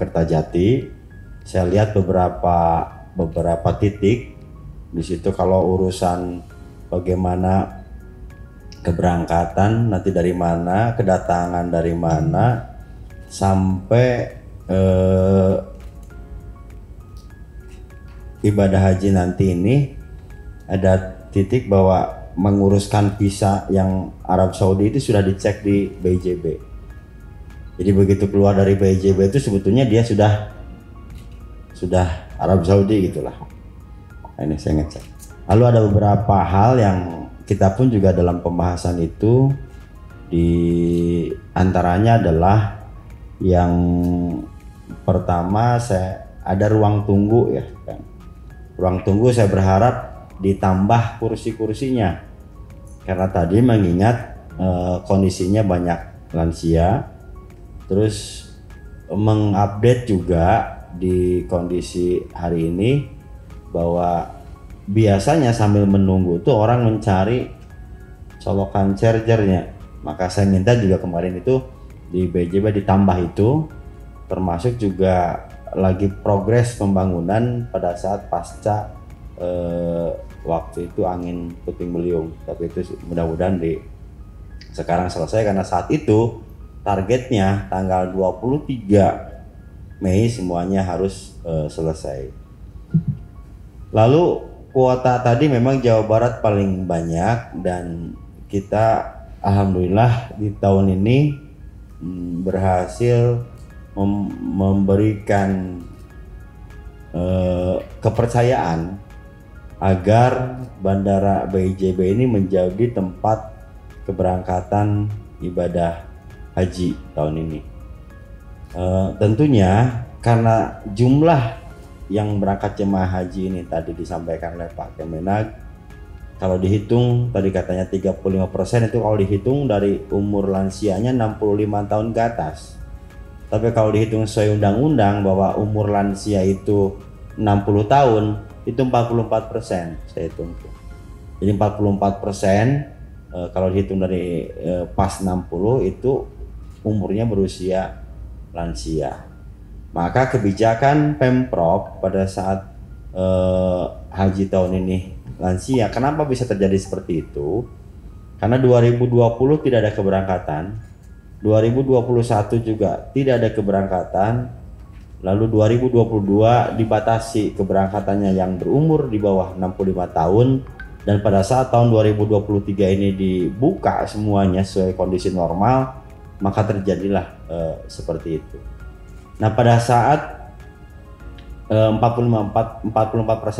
Kertajati. Saya lihat beberapa titik di situ. Kalau urusan bagaimana keberangkatan nanti dari mana, kedatangan dari mana, sampai ibadah haji nanti ini ada titik bahwa menguruskan visa yang Arab Saudi itu sudah dicek di BIJB. Jadi begitu keluar dari BIJB itu sebetulnya dia sudah Arab Saudi gitulah. Nah, ini saya ngecek. Lalu ada beberapa hal yang kita pun juga dalam pembahasan itu, di antaranya adalah yang pertama ada ruang tunggu ya kan. Ruang tunggu saya berharap ditambah kursi-kursinya karena tadi mengingat kondisinya banyak lansia, terus mengupdate juga di kondisi hari ini bahwa biasanya sambil menunggu tuh orang mencari colokan chargernya, maka saya minta juga kemarin itu di BJB ditambah itu, termasuk juga lagi progres pembangunan pada saat pasca waktu itu angin puting beliung, tapi itu mudah-mudahan sekarang selesai karena saat itu targetnya tanggal 23 Mei semuanya harus selesai. Lalu kuota tadi memang Jawa Barat paling banyak dan kita alhamdulillah di tahun ini berhasil memberikan kepercayaan agar Bandara BIJB ini menjadi tempat keberangkatan ibadah haji tahun ini. Tentunya karena jumlah yang berangkat jemaah haji ini tadi disampaikan oleh Pak Kemenag, kalau dihitung tadi katanya 35% itu kalau dihitung dari umur lansianya 65 tahun ke atas. Tapi kalau dihitung sesuai undang-undang bahwa umur lansia itu 60 tahun, itu 44% saya hitung. Jadi 44% kalau dihitung dari pas 60 itu umurnya berusia lansia. Maka kebijakan Pemprov pada saat haji tahun ini lansia, kenapa bisa terjadi seperti itu? Karena 2020 tidak ada keberangkatan, 2021 juga tidak ada keberangkatan, lalu 2022 dibatasi keberangkatannya yang berumur di bawah 65 tahun, dan pada saat tahun 2023 ini dibuka semuanya sesuai kondisi normal, maka terjadilah seperti itu. Nah pada saat 44%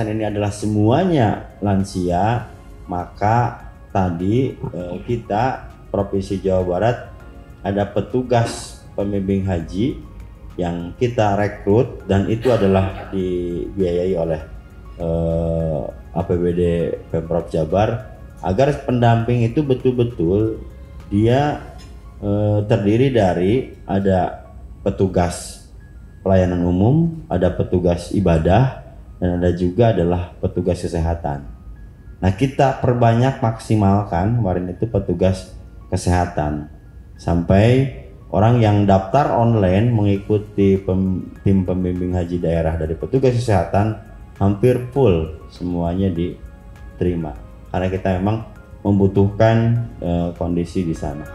ini adalah semuanya lansia, maka tadi kita Provinsi Jawa Barat ada petugas pembimbing haji yang kita rekrut, dan itu adalah dibiayai oleh APBD Pemprov Jabar, agar pendamping itu betul-betul dia terdiri dari ada petugas pelayanan umum, ada petugas ibadah, dan ada juga adalah petugas kesehatan. Nah kita perbanyak maksimalkan kemarin itu petugas kesehatan sampai orang yang daftar online mengikuti tim pembimbing haji daerah dari petugas kesehatan hampir full semuanya diterima, karena kita memang membutuhkan kondisi di sana.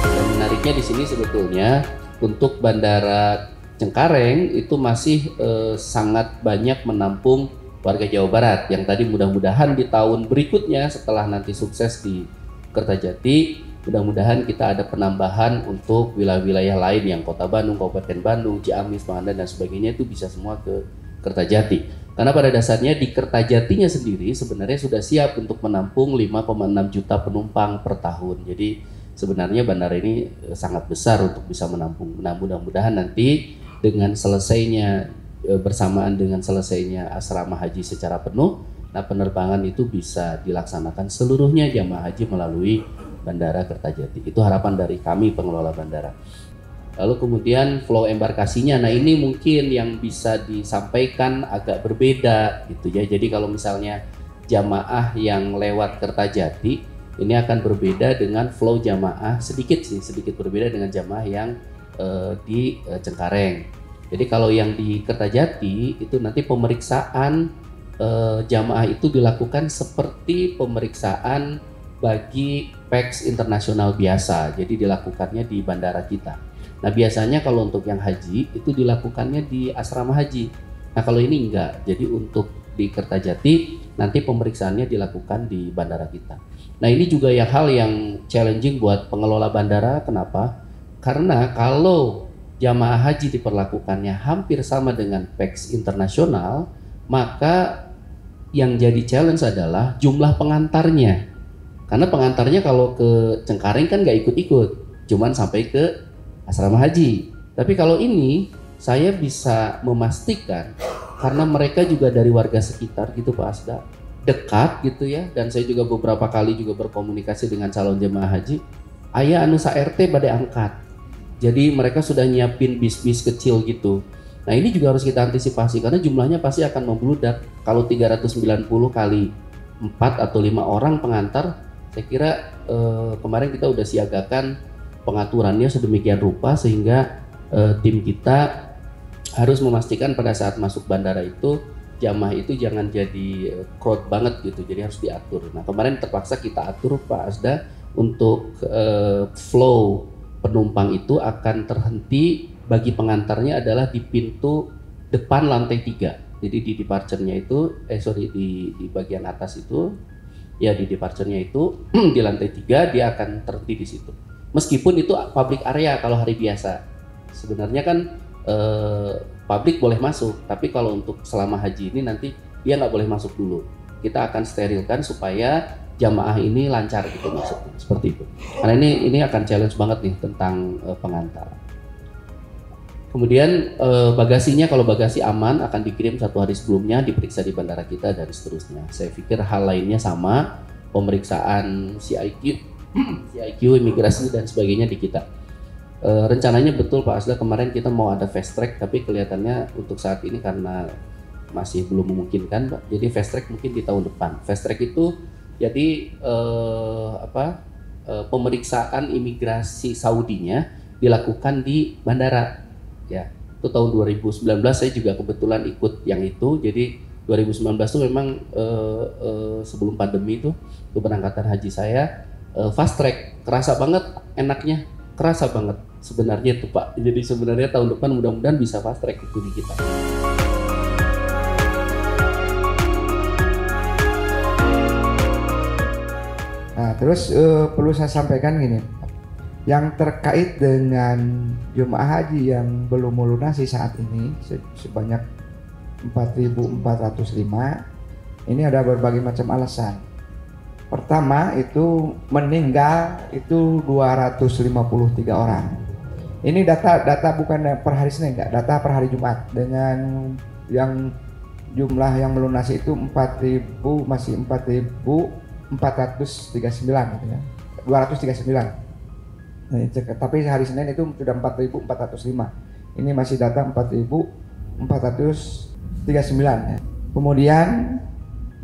Dan menariknya di sini sebetulnya untuk Bandara Cengkareng itu masih sangat banyak menampung warga Jawa Barat yang tadi mudah-mudahan di tahun berikutnya setelah nanti sukses di Kertajati, mudah-mudahan kita ada penambahan untuk wilayah-wilayah lain yang Kota Bandung, Kabupaten Bandung, Ciamis, Pangandaran dan sebagainya, itu bisa semua ke Kertajati. Karena pada dasarnya di Kertajatinya sendiri sebenarnya sudah siap untuk menampung 5,6 juta penumpang per tahun. Jadi sebenarnya bandara ini sangat besar untuk bisa menampung. Nah mudah-mudahan nanti dengan selesainya bersamaan dengan selesainya asrama haji secara penuh, nah penerbangan itu bisa dilaksanakan seluruhnya jamaah haji melalui Bandara Kertajati. Itu harapan dari kami pengelola bandara. Lalu kemudian flow embarkasinya, nah ini mungkin yang bisa disampaikan agak berbeda gitu ya. Jadi kalau misalnya jamaah yang lewat Kertajati ini akan berbeda dengan flow jamaah, sedikit berbeda dengan jamaah yang di Cengkareng. Jadi kalau yang di Kertajati itu nanti pemeriksaan jamaah itu dilakukan seperti pemeriksaan bagi PEX internasional biasa, jadi dilakukannya di bandara kita. Nah biasanya kalau untuk yang haji itu dilakukannya di asrama haji. Nah kalau ini enggak, jadi untuk di Kertajati nanti pemeriksaannya dilakukan di bandara kita. Nah ini juga hal yang challenging buat pengelola bandara. Kenapa? Karena kalau jamaah haji diperlakukannya hampir sama dengan PEX internasional, maka yang jadi challenge adalah jumlah pengantarnya. Karena pengantarnya kalau ke Cengkareng kan nggak ikut-ikut, cuman sampai ke asrama haji. Tapi kalau ini saya bisa memastikan karena mereka juga dari warga sekitar gitu Pak Asda, dekat gitu ya, dan saya juga beberapa kali juga berkomunikasi dengan calon jemaah haji. Ayah anu sa RT badai angkat. Jadi mereka sudah nyiapin bis-bis kecil gitu. Nah ini juga harus kita antisipasi karena jumlahnya pasti akan membludak. Kalau 390 kali 4 atau 5 orang pengantar, saya kira kemarin kita udah siagakan pengaturannya sedemikian rupa sehingga tim kita harus memastikan pada saat masuk bandara itu jamaah itu jangan jadi crowd banget gitu, jadi harus diatur. Nah kemarin terpaksa kita atur Pak Asda untuk flow penumpang itu akan terhenti bagi pengantarnya adalah di pintu depan lantai 3. Jadi di departure-nya itu, di bagian atas itu, ya di departure-nya itu di lantai 3 dia akan terhenti di situ. Meskipun itu public area kalau hari biasa, sebenarnya kan publik boleh masuk, tapi kalau untuk selama haji ini nanti dia nggak boleh masuk dulu. Kita akan sterilkan supaya jamaah ini lancar gitu masuk, seperti itu. Karena ini akan challenge banget nih tentang pengantar. Kemudian bagasinya, kalau bagasi aman akan dikirim 1 hari sebelumnya, diperiksa di bandara kita dan seterusnya. Saya pikir hal lainnya sama, pemeriksaan CIQ, imigrasi dan sebagainya di kita. Rencananya betul Pak Asda, kemarin kita mau ada fast track, tapi kelihatannya untuk saat ini karena masih belum memungkinkan Pak. Jadi fast track mungkin di tahun depan. Fast track itu jadi pemeriksaan imigrasi Saudinya dilakukan di bandara. Ya, itu tahun 2019 saya juga kebetulan ikut yang itu. Jadi 2019 itu memang sebelum pandemi itu keberangkatan haji saya fast track, kerasa banget enaknya, kerasa banget sebenarnya itu Pak. Jadi sebenarnya tahun depan mudah-mudahan bisa fast track itu di kita. Nah, terus perlu saya sampaikan gini, yang terkait dengan jemaah haji yang belum melunasi saat ini sebanyak 4.405, ini ada berbagai macam alasan. Pertama itu meninggal itu 253 orang. Ini data bukan per hari Senin, enggak, data per hari Jumat. Dengan yang jumlah yang melunasi itu 4.439 gitu ya. 239. Nah, tapi hari Senin itu sudah 4.405. Ini masih data 4.439 ya. Kemudian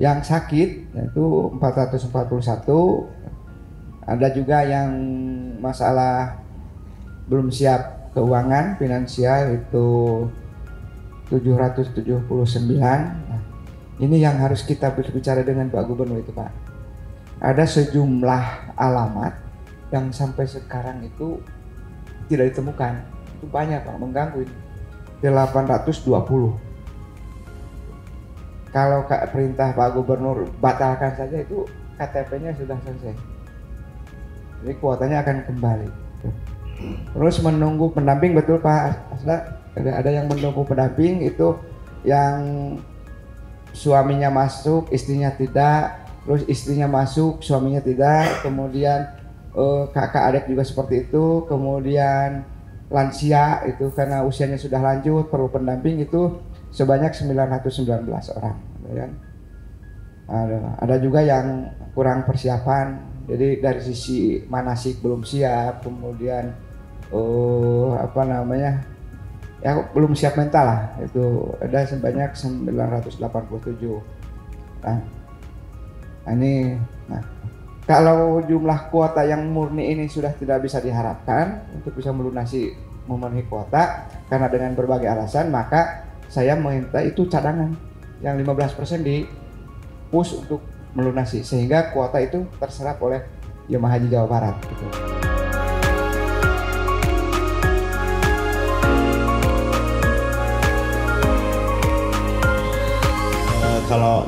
yang sakit yaitu 441. Ada juga yang masalah belum siap keuangan finansial itu 779. Nah, ini yang harus kita berbicara dengan Pak Gubernur itu Pak. Ada sejumlah alamat yang sampai sekarang itu tidak ditemukan. Itu banyak Pak, mengganggu ini. 820. Kalau perintah Pak Gubernur batalkan saja itu KTP-nya sudah selesai. Jadi kuotanya akan kembali. Terus menunggu pendamping, betul Pak Asda. Ada yang menunggu pendamping itu yang suaminya masuk, istrinya tidak. Terus istrinya masuk, suaminya tidak. Kemudian kakak adik juga seperti itu. Kemudian lansia itu karena usianya sudah lanjut perlu pendamping itu sebanyak 919 orang. Ada juga yang kurang persiapan. Jadi dari sisi manasik belum siap, kemudian ya belum siap mental lah. Itu ada sebanyak 987. Nah, Kalau jumlah kuota yang murni ini sudah tidak bisa diharapkan untuk bisa melunasi memenuhi kuota karena dengan berbagai alasan, maka saya minta itu cadangan yang 15% di push untuk melunasi sehingga kuota itu terserap oleh jemaah haji Jawa Barat gitu.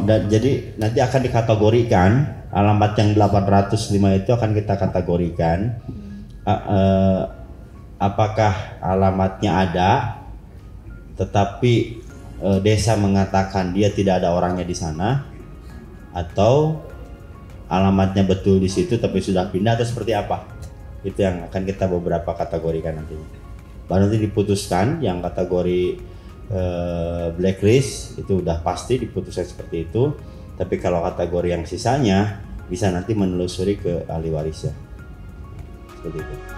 Jadi nanti akan dikategorikan alamat yang 805 itu akan kita kategorikan apakah alamatnya ada tetapi desa mengatakan dia tidak ada orangnya di sana, atau alamatnya betul di situ tapi sudah pindah, atau seperti apa. Itu yang akan kita beberapa kategorikan nantinya. Baru nanti diputuskan yang kategori blacklist itu udah pasti diputuskan seperti itu. Tapi kalau kategori yang sisanya bisa nanti menelusuri ke ahli warisnya. Seperti itu.